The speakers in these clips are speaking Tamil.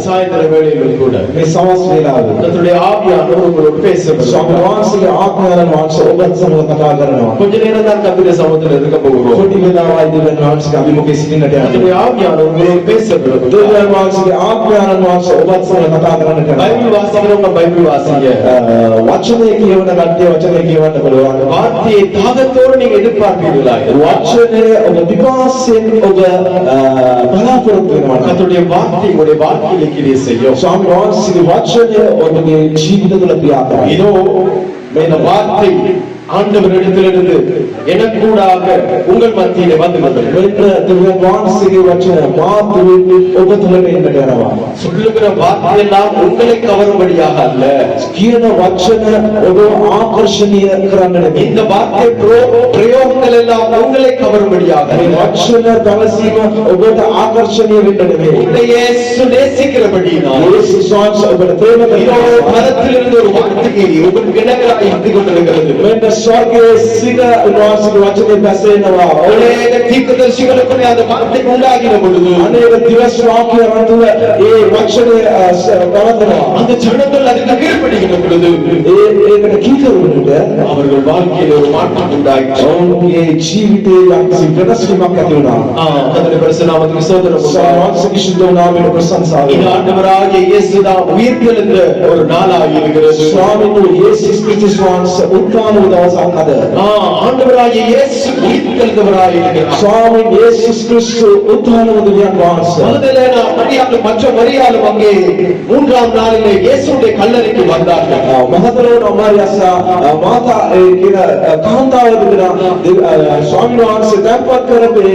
ಸಾಯಂಕಾಲ ವೇಳೆಯಲ್ಲೂ ಕೂಡ ಕರ್ತನುடைய ஆவியானவர் உங்களோடு பேச கொஞ்ச நேரம் தான் கர்த்தருடைய சமூகத்தில் இருக்க போகிறோம். கர்த்தருடைய ஆவியானவர் உங்களோடு பேச பைபிள் வாசிக்கிறவங்க பைபிள் வாசிங்க. වචනය කියවන කට්ටිය වචනය කියවන්න පුළුවන්. வார்த்தையை தாகத்தோடு நீங்க எதிர்பார்ப்பீர்களா? වචනය ඔබ විපාසයෙන් ඔබ බලාපොරොත්තු වෙනවා. கர்த்தருடைய வார்த்தை உங்களுடைய வாழ்க்கையிலே கிரியை செய்யும். ස්වාමීන් වහන්සේගේ වචනය ඔබගේ ජීවිත තුළ ක්‍රියා කරයි. இதோ இந்த வார்த்தை ஆண்டவரிடத்திலிருந்து எனக்கூடாக உங்கள் மத்தியிலே வந்து வந்தது. දෙවියන් වහන්සේගේ වචන මාතුලින් ඔබ තුළට එන්නට යනවා. சொல்லுகிற வார்த்தையெல்லாம் உங்களை கவரும்படியாக அல்ல. කියන වචන ඔබ ආකර්ෂණීය කරන්න නෙමෙයි. இந்த வார்த்தை பிரயோகங்கள் எல்லாம் உங்களை கவரும்படியாக. මේ වචන දවසීම ඔබට ආකර්ෂණීය වෙන්න නෙමෙයි. உங்களை இயேசு நேசிக்கிறபடியினால் යේසුස් වහන්සේ ඔබට ප්‍රේම කරනවා. மரத்திலிருந்து ஒரு வார்த்தை உங்களுக்கு இணங்கலாய் இருந்து கொண்டிருக்கிறது. මෙන්න ස්වර්ගයේ සිට උන්වහන්සේගේ වචනේ පැසෙනවා. அநேக தீர்க்கதரிசிகளுக்கு அந்த வார்த்தை உண்டாகின பொழுது අනේක දිවස් වාක්‍ය රඳුව ඒ වචනේ පවත්වනවා. அந்த ஜனங்கள் அதுக்கு கீழ்ப்படிகிற பொழுது ඒකට කීකරුවනට அவர்கள் வாழ்க்கையில் ஒரு மாற்றம் உண்டாயிற்று. ඔවුන්ගේ ජීවිතේ යම්කිසි වෙනස්කමක් ඇති වුණා. கர்த்தருடைய பரிசுத்த நாமத்துக்கு ஸ்தோத்திரம். ස්වාමීන් විශුද්ධ නාමයට ප්‍රශංසාව. இந்த ஆண்டவராகிய இயேசு தான் உயிர்த்தெழுந்த ஒரு நாளாகி இருக்கிறது. ස්වාමීන් යේසුස් ක්‍රිස්තුස් වහන්සේ උත්ථාන වූ දවසක් අද. ஆண்டவராகிய இயேசு உயிர்த்தெழுந்தவராய் இருக்கிறார். ස්වාමීන් යේසුස් ක්‍රිස්තු උත්ථාන වූ දෙවියන් වහන්සේ. முதல்ல மரியாளும் மற்ற மரியாளும் அங்கே மூன்றாம் நாளிலே இயேசுடைய கல்லறைக்கு வந்தார்கள். මහතරවන මාරියාසා මාතා කියන කාන්තාව දෙදෙනා ස්වාමීන් වහන්සේ දැක්වත් කරපේ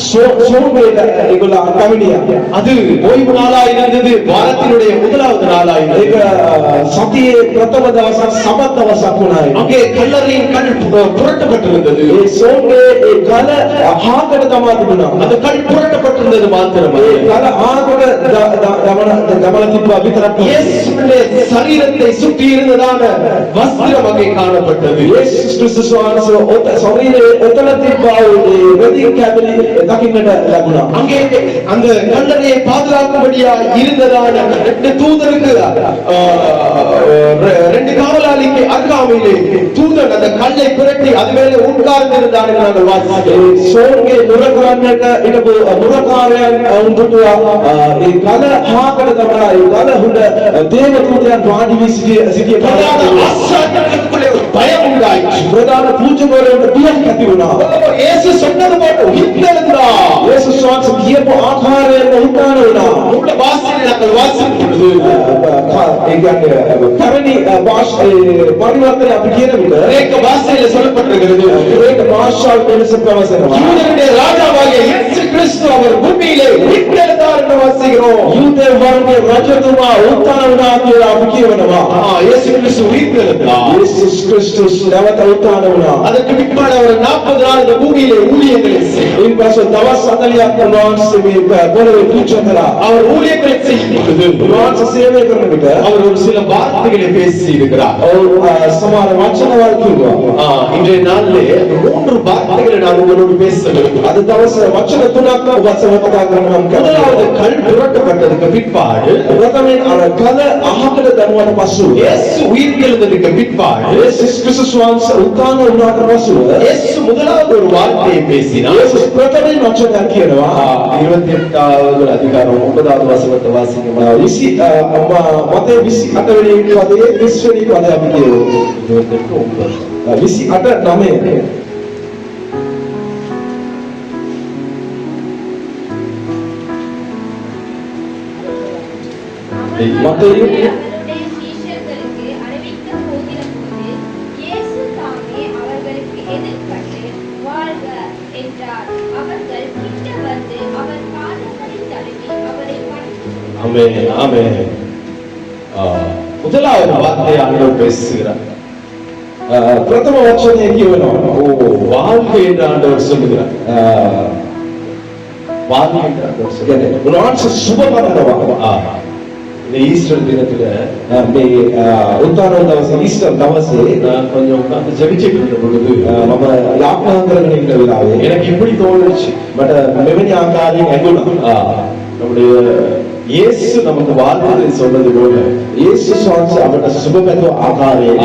சோம்பேறிகள் ඒගොල්ලෝ අකමිනිය. அது ஓய்வு நாளாக இருந்தது. வாரத்தினுடைய முதலாவது நாளாக ඒක සතියේ ප්‍රථම දවසක් සබත් දවසක් වුණා. அங்கே கல்லறையின் கல் புரட்டப்பட்டிருந்தது. ඒ සෝම්බේ ඒ කල ආකට තමා තිබුණා. அந்த கல் புரட்டப்பட்டிருந்தது மாத்திரமல்ல, ඒ කල ආකට දමන තිබ්බා විතරක් නෙවෙයි. இயேசுவினுடைய சரீரத்தை சுற்றி இருந்ததான வஸ்திரம் அங்கே காணப்பட்டது. යේසුස් ක්‍රිස්තුස් වහන්සේ ඔත ශරීරයේ ඔතන තිබ්බා වූ රෙදි කැබලි දකින්නට ලැබුණා. அங்கே அந்த கல்லறையை பாதுகாக்கும்படியா இருந்ததான ரெண்டு தூதருக்கு ரெண்டு காவலாளிக்கு அருகாமையிலே தூதன் அந்த கல்லை புரட்டி அது மேலே உட்கார்ந்து இருந்தார் என்று நாங்கள் வாசிக்கிறோம். සෝන්ගේ නුර කරන්නට ඉනපු මුරකාරයන් උන්දුටුවා ඒ කල හාකට තමයි ඒ කල හුඳ දේව දූතයන් වාඩි වී සිටිය ஆசாரியர்களுக்குள்ளே ஒரு பயம் உண்டாயிற்று. ප්‍රධාන පූජකවරුන්ට බියක් ඇති වුණා. இயேசு சொன்னது போல உயிர்த்தெழுந்தார். යේසුස් වහන්සේ කියපු ආකාරයෙන් උත්ථාන වුණා. மூல பாஷையில் நாங்கள் வாசிக்கும் பொழுது ඒ කියන්නේ කරණි භාෂාවේ පරිවර්තනය අපි කියන විට கிரேக்க பாஷையில சொல்லப்பட்டிருக்கிறது. ඒක භාෂාවට වෙනස ප්‍රවසනවා. யூதருடைய ராஜாவாகிய இயேசு கிறிஸ்து அவர் பூமியிலே உயிர்த்தெழுந்தார் என்று வாசிக்கிறோம். යුදෙවරුන්ගේ රජතුමා උත්ථාන වුණා කියලා අපි කියනවා. இயேசு கிறிஸ்து உயிர்த்தெழுந்தார். යේසුස් ක්‍රිස්තුස් නැවත උත්ථාන වුණා. அதற்கு பிற்பாடு அவர் 40 நாள் இந்த பூமியிலே ஊழியங்களை செய்தார். ඉන්පසු දවස් 40ක් උන්වහන්සේ මේ පොළවේ පූජා කළා. அவர் ஊழியங்களை செய்யும் பொழுது උන්වහන්සේ සේවය කරන විට அவர் ஒரு சில வார்த்தைகளை பேசி இருக்கிறார். සමහර වචනවල් කිව්වා. இன்றைய நாளிலே 3 வார்த்தைகளை நான் உங்களோடு பேச விரும்புகிறேன். අද දවසේ වචන තුනක් ඔබත් සමග කතා කරනවා. முதலாவது கல் புரட்டப்பட்டதுக்கு பிற்பாடு ප්‍රථමයෙන් අර කල අහකට දනුවට පසු இயேசு உயிர்த்தெழுந்ததுக்கு பிற்பாடு යේසුස් ක්‍රිස්තුස් වහන්සේ උත්ථාන වුණාට පසු இயேசு முதலாவது ஒரு வார்த்தையை பேசினார். යේසුස් ප්‍රථමයෙන් වචනයක් කියනවා. 28வது அதிகாரம் 9வது வசனத்தை வாசிக்கலாம். මතේ 28 වෙනි පදයේ 20 වෙනි පදය අපි කියමු. 28 9 மத்தேயு சீஷர்களுக்கு அறிவிக்க போகிற போது இயேசு தாமே அவர்களுக்கு எதிர்பட்டு வாழ்க என்றார். அவர்கள் கிட்ட வந்து அவர் பாதங்களில் தழுவி அவரை வணங்கினார்கள். ஆமென் ஆமென். முதலாவது வார்த்தை ஆண்டவர் பேசுகிறார். ප්‍රථම වචනය කියනවා. வாழ்க என்று ஆண்டவர் சொல்லுகிறார். வாழ்க என்று ஆண்டவர் சொல்லுகிறார். උන්වහන්සේ සුබ කරනවා. இந்த ஈஸ்டர் தினத்துல මේ උත්තරන දවසේ ඊස්ටර් දවසේ நான் கொஞ்சம் உட்கார்ந்து ஜெபிச்சிட்டு இருந்த பொழுது මම යාඥා කරගෙන ඉන්න වෙලාවේ எனக்கு இப்படி தோணுச்சு. මට මෙවැනි ආකාරයෙන් ඇඟුණා. நம்முடைய இயேசு நமக்கு வாழ்த்துதல் சொன்னது போல යේසුස් වහන්සේ අපට සුබ පැතුව ආකාරයෙන්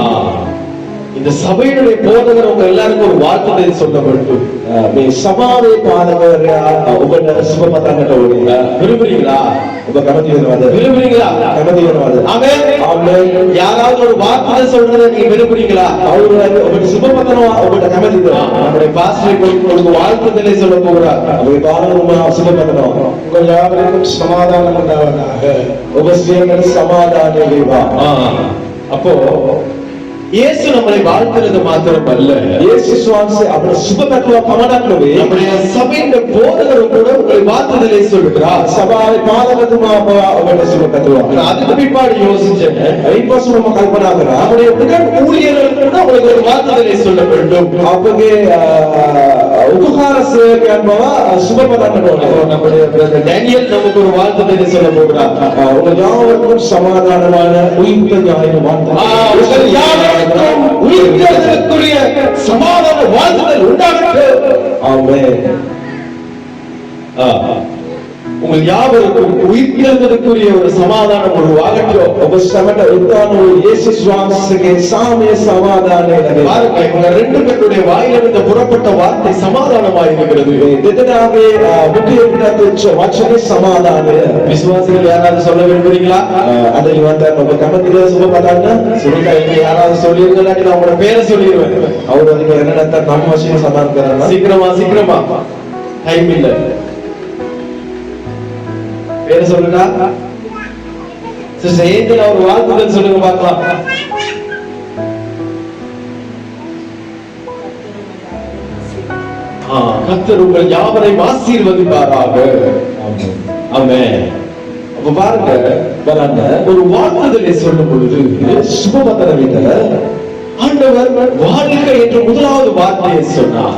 இந்த சபையினுடைய போதகர் உங்க எல்லாருக்கும் ஒரு வாழ்த்துதல் சொல்லப்பட்டு මේ සභාවේ පාලකවරයා ඔබට සුබ පතන්නට ඕනේ. விரும்புறீங்களா? ඔබ කැමති වෙනවද? விரும்புறீங்களா? කැමති වෙනවද? ஆமென். ආමේන්. யாராவது ஒரு வாழ்த்துதல் சொல்றதை நீங்க விரும்புறீங்களா? කවුරුහරි ඔබට සුබ පතනවා ඔබට කැමතිද? நம்முடைய பாஸ்டர் உங்களுக்கு வாழ்த்துதலை சொல்ல போகிறார். අපේ පාලකතුමා සුබ පතනවා. உங்கள் யாவருக்கும் சமாதானம் உண்டாவதாக. ඔබ සියයට සමාදානය වේවා. அப்போ இயேசு நம்மை வாழ்த்துறது மாத்திரமல்ல, යේසුස් වහන්සේ අපට සුබ පැතුව පමණක් නොවේ. நம்முடைய சபையின் போதகரும் கூட உங்களை வாழ்த்துதலை சொல்லுகிறார். සභාවේ පාලකතුමා ඔබට සුබ පැතුවා. நான் அதுக்கு பிற்பாடு யோசிச்சேன், ඊට පස්සේ මම කල්පනා කරා நம்முடைய உடன் ஊழியர்கள் கூட உங்களுக்கு ஒரு வாழ்த்துதலை சொல்ல வேண்டும். අපගේ උපකාර සේවකයන් බව සුබ පතන්නට ඕනේ. நம்முடைய பிரதர் டேனியல் நமக்கு ஒரு வாழ்த்துதலை சொல்ல போகிறார். உங்கள் யாவருக்கும் சமாதானமான உயிர்த்த ஞாயிறு உங்கள் யாவருக்கும் உயிர்த்தெழுதலுக்குரிய சமாதான வாழ்த்துதல் உண்டாகட்டும். ஆமென். உங்கள் யாவருக்கும் உயிர்த்தெழுதலுக்குரிய ஒரு சமாதானம் உருவாகட்டும். ඔබ සමට උත්තාන වූ යේසුස් වහන්සේගේ සාමය සමාදානය ලැබේවා. பாருங்க, இவங்க ரெண்டு பேருடைய வாயிலிருந்து புறப்பட்ட வார்த்தை சமாதானமாய் இருக்கிறது. මේ දෙදෙනාගේ මුඛයෙන් පිටවෙච්ච වචනේ සමාදානය. விசுவாசிகள் யாராவது சொல்ல விரும்புறீங்களா? අද ඉවන්තන් ඔබ කැමතිද සුබ පතන්න? சொல்லுங்க, இங்க யாராவது சொல்லிருந்தா நான் உங்களோட பேரை சொல்லிடுவேன். කවුරුද කියන්න නැත්නම් නම් වශයෙන් සඳහන් කරන්න. சீக்கிரமா சீக்கிரமா, டைம் இல்ல. பேரை சொல்லுங்க. சிஸ்டர் ஏஞ்சல் ஒரு வாழ்த்துதல் சொல்லுங்க பார்க்கலாம். கர்த்தர் உங்கள் யாவரையும் ஆசீர்வதிப்பாராக. ஆமென். அப்ப பாருங்க, බලන්න ஒரு வாழ்த்துதலை சொல்லும் பொழுது සුබ පතන විට ஆண்டவர் வாழ்க்கை என்ற முதலாவது வார்த்தையை சொன்னார்.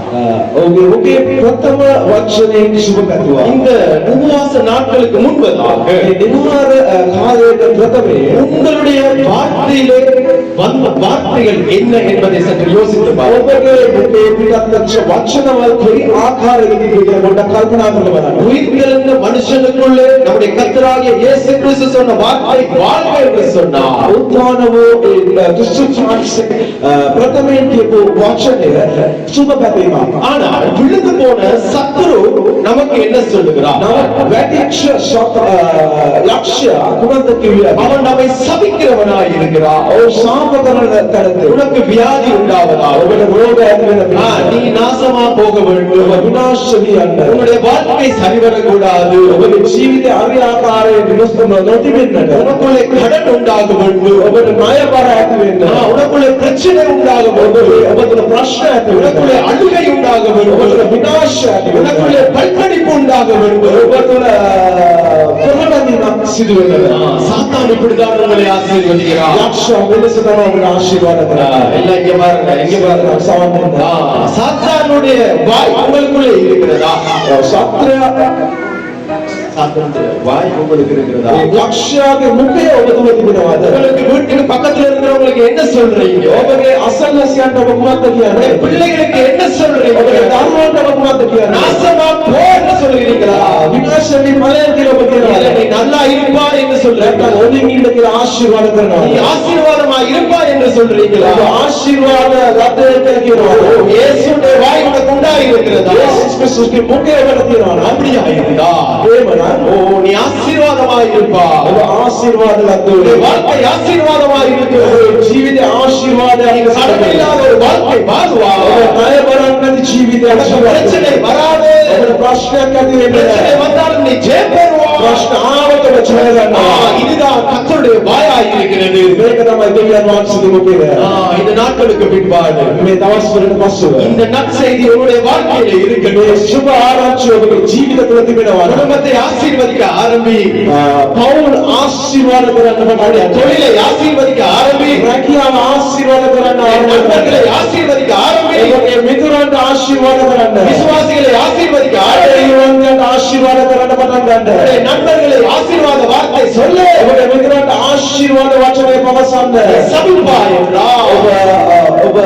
ඔහුගේ ඔහුගේ ප්‍රථම වචනයෙන් සුබ පැතුවා. இந்த உபவாச நாட்களுக்கு முன்பதாக මේ දිනවර කාලයක ප්‍රථමයේ உங்களுடைய வார்த்தையிலே வந்த வார்த்தைகள் என்ன என்பதை சற்று யோசித்து பாருங்கள். ඔබගේ මුඛේ පිටත්ච්ච වචනවල කොයි ආකාරයකින් කියලා පොඩ්ඩක් කල්පනා කරලා බලන්න. உயிர்த்தெழுந்த மனுஷனுக்குள்ளே நம்முடைய கர்த்தராகிய இயேசு கிறிஸ்து சொன்ன வார்த்தை வாழ்க என்று சொன்னார். උත්තාන වූ ක්‍රිස්තුස් වහන්සේ ප්‍රථමයෙන් කියපු වචනය සුබ පැතීමක්. ஆனால் விழுந்து போன சத்துரு நமக்கு என்ன சொல்லுகிறார்? වැටිච්ච යක්ෂයා කුමන්ද කිව්වේ? அவன் நம்மை சபிக்கிறவனாய் இருக்கிறார். ඔව් සාප කරන තැනදී உனக்கு வியாதி உண்டாவதா? ඔබට රෝග ඇති වෙන நீ நாசமா போக வேண்டும். ඔබ විනාශ වියන්න. உன்னுடைய வாழ்க்கை சரிவரக்கூடாது. ඔබගේ ජීවිතය හරි ආකාරයෙන් විනාශ නොතිබෙන්නට. உனக்குள்ளே கடன் உண்டாக வேண்டும். ඔබට ණය බර ඇති වෙන්න. உனக்குள்ளே பிரச்சனை உண்டாக வேண்டும். ඔබට ප්‍රශ්න ඇති වෙන්න. உனக்குள்ளே அழுகை உண்டாக வேண்டும். ඔබට විනාශ ඇති වෙන්න. உனக்குள்ளே பல்கடிப்பு உண்டாக வேண்டும். ඔබ තුළ ප්‍රබලණයක් සිදු වෙනවා. சாத்தான் இப்படிதான் உங்களை ஆசீர்வதிக்கிறான். යක්ෂයා මෙලෙස තමයි ඔබට ආශිර්වාද කරන්නේ. எல்லாம் இங்க பாருங்க, இங்க பாருங்க. සාමාන්‍යයෙන් சாத்தானுடைய வாய் உங்களுக்குள்ளே இருக்கிறதா? සත්‍යය சாத்தானுடைய வாய் உங்களுக்கு இருக்கிறதா? යක්ෂයාගේ මුඛය ඔබ තුළ තිබෙනවද? உங்களுக்கு வீட்டுக்கு பக்கத்துல இருக்கிறவங்களுக்கு என்ன சொல்றீங்க? ඔබගේ අසල්වැසියන්ට ඔබ කුමක්ද කියන්නේ? பிள்ளைகளுக்கு என்ன சொல்றீங்க? ඔබගේ දරුවන්ට ඔබ කුමක්ද කියන්නේ? நாசமா போன்னு சொல்றீங்களா? විනාශ වී ඵලයන් කියලා ඔබ இல்ல, කියනවා. நீ நல்லா இருப்பா என்று சொல்றீங்க. නැත්නම් ඔලින් ඉන්න කියලා ආශිර්වාද நீ කරනවා. ஆசீர்வாதமா இருப்பா என்று சொல்றீங்களா? ඔබ ආශිර්වාද ලබ්ධය කියලා කියනවා. இயேசுடைய வாய் உனக்கு உண்டாகி இருக்கிறதா? යේසුස් ක්‍රිස්තුස්ගේ මුඛය ඔබට තියෙනවා. அப்படியா இருந்தா එහෙමනම් நீ ஆசீர்வாதமா இருப்பா. ඔබ ආශිර්වාද உன்னுடைய ලබ්ධ வாழ்க்கை ஆசீர்வாதமா இருக்கு. ජීවිතය ආශිර්වාදයක් கடமையில்லாத ஒரு வாழ்க்கை வாழ்வா. ඔබ ණය බරක් නැති ජීවිතයක් பிரச்சனை வராது. ඔබට ප්‍රශ්නයක් ඇති වෙන්නේ பிரச்சனை නැහැ. வந்தாலும் நீ ஜெயம் பெறுவா. ප්‍රශ්න ආවත ඔබ ජය ගන්නවා. இதுதான் கர்த்தருடைய வாயாய் இருக்கிறது. මේක තමයි දෙවියන් වහන්සේගේ මුඛය. இந்த நாட்களுக்கு பின்பாடு මේ දවස් වලට පස්සෙ இந்த நற்செய்தி உன்னுடைய வாழ்க்கையில මේ இருக்கட்டும். සුබ ආරංචිය ඔබගේ ජීවිත තුළ තිබෙනවා. குடும்பத்தை ஆசீர்வதிக்க ஆரம்பி. පවුල් ආශිර්වාද කරන්න පටන් தொழிலை ஆசீர்வதிக்க ஆரம்பி. රැකියාව ආශිර්වාද කරන්න நண்பர்களை ஆசீர்வதிக்க ஆரம்பி. ඔබගේ මිතුරන්ට ආශිර්වාද කරන්න. விசுவாசிகளை ஆசீர்வதிக்க ஆரம்பி. ආශිර්වාද කරන්න පටන් ගන්න. உன்னுடைய நண்பர்களை ஆசீர்வாத வார்த்தை சொல்லு. ඔබගේ මිතුරන්ට ආශිර්වාද වචනේ පවසන්න. சபிப்பா என்றால் ඔබ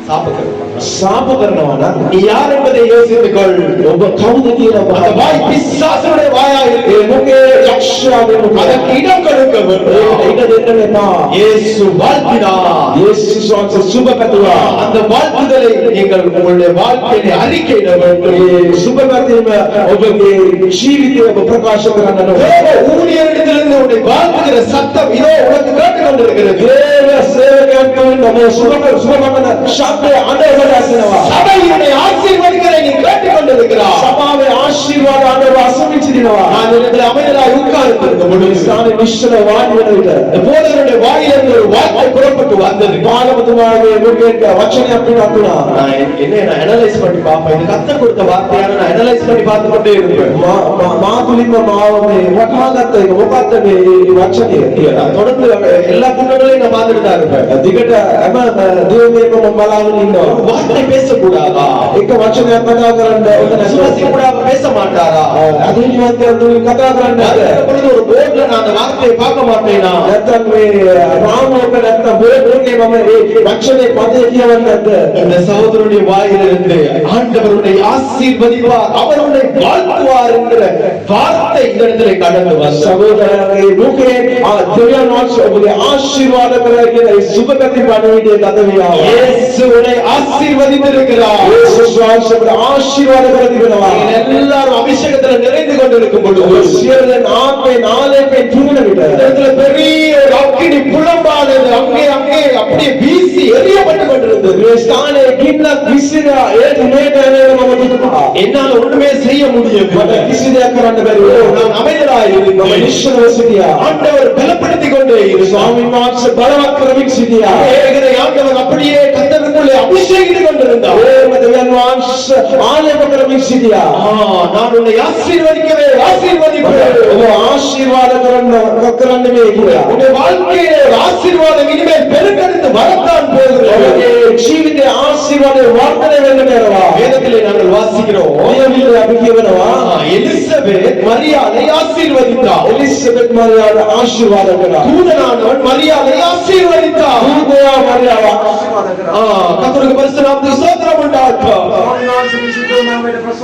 சாப කරනවා. ශාප කරනවා නම් நீ யார் என்பதை யோசித்துக் கொள். ඔබ කවුද කියලා அந்த බලන්න. வாய் பிசாசுடைய வாயா இருக்கு. ඒ මුඛේ යක්ෂයාගේ මුඛය. அதற்கு இடம் கொடுக்க வேண்டும். ඒකට ඉඩ දෙන්න එපා. இயேசு வாழ்த்தினார். යේසුස් වහන්සේ සුබ පැතුවා. அந்த வாழ்த்துதலை நீங்கள் உங்களுடைய வாழ்க்கையிலே அறிக்கையிட வேண்டும். ඒ සුබ පැතීම ඔබගේ ජීවිතය ඔබ ප්‍රකාශ කරන්න ඕනේ. தேவ ஊழியரிடத்திலிருந்து உன்னை வாழ்த்துகிற சத்தம் இதோ உனக்கு கேட்டுக் கொண்டிருக்கிறது. දේව සේවකයන්ගෙන් ඔබ සුබමන ශබ්දය අඬවලා ඇසෙනවා. சபை உன்னை ஆசீர்வதிக்கிறதை நீ கேட்டுக் கொண்டிருக்கிறாய். සභාවේ ආශිර්වාද අඬව අසමිචිනවා. நான் இடத்துல அமைதலாய் உட்கார்ந்திருந்த பொழுது ස්ථානයේ නිශ්චල වාඩි වෙන විට போதகருடைய வாயிலிருந்து ஒரு வார்த்தை புறப்பட்டு வந்தது. පාලකතුමාගේ මුඛයෙන් වචනයක් පිටත් වුණා. நான் அனலைஸ் பண்ணி பார்ப்பேன். இது கர்த்தர் கொடுத்த வார்த்தையான நான் அனலைஸ் பண்ணி பார்த்து கொண்டே இருப்பேன். මා තුලින්ම මාව මේ වටහාගත්ත එක මොකක්ද මේ වචනය කියලා. நான் தொடர்ந்து எல்லா குண்டங்களையும் நான் பார்த்துட்டு தான் இருப்பேன். දිගට හැම දේවේකම බලාගෙන ඉන්නවා. ஒரு வார்த்தை பேசக்கூடாதா? එක වචනයක් කතා කරන්න ඕන விசுவாசி கூட அவர் பேச மாட்டாரா? අදින්වත් කතා කරන්න அந்த பொழுது ஒரு போர்டுல நான் அந்த வார்த்தையை பார்க்க மாட்டேனா? නැත්තම් මේ රාමුවක නැත්තම් බෝඩ්ගේ මම ඒ වචනේ පදේ කියවන්නේ නැද්ද? இந்த சகோதரனுடைய வாயிலிருந்து ஆண்டவர் உன்னை ஆசீர்வதிப்பார், அவர் உன்னை வாழ்த்துவார் என்கிற வார்த்தை இந்த இடத்திலே கடந்து வந்தது. සහෝදරයන්ගේ මුඛේ දෙවියන් වහන්සේ ඔබගේ ආශිර්වාද කරයි කියන ඒ සුබ ප්‍රතිපදාවේ ගත වේවා. இயேசு உன்னை ஆசீர்வதித்திருக்கிறார். යේසුස් වහන්සේ ඔබට ආශිර්වාද කර තිබෙනවා. நீங்கள் எல்லாரும் அபிஷேகத்துல நிறைந்து கொண்டிருக்கும் பொழுது සියලුන් ආත්මේ නාලයෙන් තුනන විට இந்த இடத்துல பெரிய ஒரு அக்கினி புலம்பானது அங்கே அங்கே அப்படியே வீசி எரியப்பட்டு கொண்டிருந்தது. මේ ස්ථානයේ ගින්නක් විසිරා ඒ තුනේට එනවා මම දුක්ඛා. என்னால ஒண்ணுமே செய்ய මට முடியவில்லை. කිසි දෙයක් කරන්න බැරි වුණා. நான் அமைதலாய் මම இருந்தேன். නිශ්චලව සිටියා. ஆண்டவர் பலப்படுத்திக் கொண்டே இருந்தார். ස්වාමීන් වහන්සේ බලවත් කරමින් සිටියා. ஏகதை ஆண்டவர் அப்படியே கர்த்தருக்குள்ளே அபிஷேகித்துக் கொண்டிருந்தார். ඒම දෙවියන් වහන්සේ ආලේප කරමින් සිටියා. நான் உன்னை ஆசீர்வதிக்கவே ஆசீர்வதிப்பேன். ඔබ ආශිර්වාද කරන්න මේ කියලා. உன்னுடைய வாழ்க்கையிலே ஒரு ஆசீர்வாதம் இனிமேல் பெருக்கெடுத்து வரத்தான் போகிறது. ඔබගේ ජීවිතයේ ආශිර්වාදේ වර්ධනය වෙන්න බැරවා. வேதத்திலே நாங்கள் வாசிக்கிறோம். මේ අපි කියනවා எலிசபெத் மரியாதை ஆசீர்வதித்தார். එලිසබෙත් මරියාව ආශිර්වාද කළා. தூதனானவன் மரியாதை ஆசீர்வதித்தார். දූතයා මරියාව ආශිර්වාද කළා. கர்த்தருக்கு பரிசு நாமத்துக்கு ஸ்தோத்திரம் உண்டாகட்டும்.